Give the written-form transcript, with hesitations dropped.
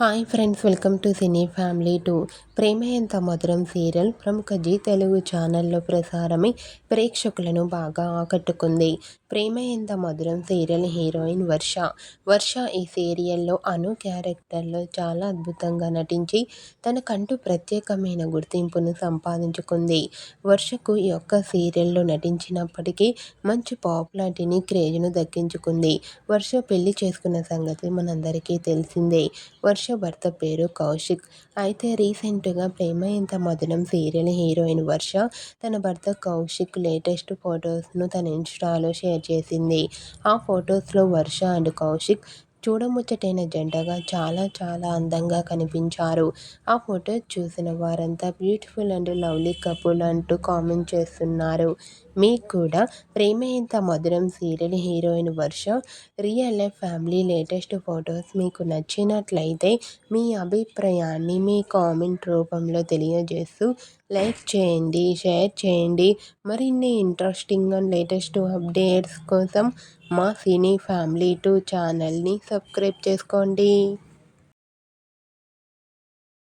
Hi friends, welcome to cine family 2. Prema Entha Madhuram serial ప్రముఖ G Telugu ఛానల్లో ప్రసారమై ప్రేక్షకులను బాగా ఆకట్టుకుంది. ప్రేమ ఎంత మధురం సీరియల్ హీరోయిన్ వర్ష ఈ సీరియల్లో అను క్యారెక్టర్లో చాలా అద్భుతంగా నటించి తనకంటూ ప్రత్యేకమైన గుర్తింపును సంపాదించుకుంది. వర్షకు ఈ ఒక్క సీరియల్లో నటించినప్పటికీ మంచి పాపులారిటీని, క్రేజ్ను దక్కించుకుంది. వర్ష పెళ్లి చేసుకున్న సంగతి మనందరికీ తెలిసిందే. వర్ష భర్త పేరు కౌశిక్. అయితే రీసెంట్గా ప్రేమ ఎంత మధురం సీరియల్ హీరోయిన్ వర్ష తన భర్త కౌశిక్ లేటెస్ట్ ఫొటోస్ను తన ఇన్స్టాలో షేర్ చేసింది. ఆ ఫొటోస్లో వర్ష అండ్ కౌశిక్ చూడముచ్చటైన జంటగా చాలా చాలా అందంగా కనిపించారు. ఆ ఫొటోస్ చూసిన వారంతా బ్యూటిఫుల్ అండ్ లవ్లీ కపుల్ అంటూ కామెంట్ చేస్తున్నారు. మీకు కూడా Prema Entha Madhuram serial heroine Varsha real life family latest photos మీకు నచ్చినట్లయితే మీ అభిప్రాయాన్ని మీ కామెంట్ రూపంలో తెలియజేస్తూ లైక్ చేయండి, షేర్ చేయండి. మరిన్ని ఇంట్రెస్టింగ్ అండ్ లేటెస్ట్ అప్డేట్స్ కోసం మా సినీ ఫ్యామిలీ 2 ఛానల్ని సబ్స్క్రైబ్ చేసుకోండి.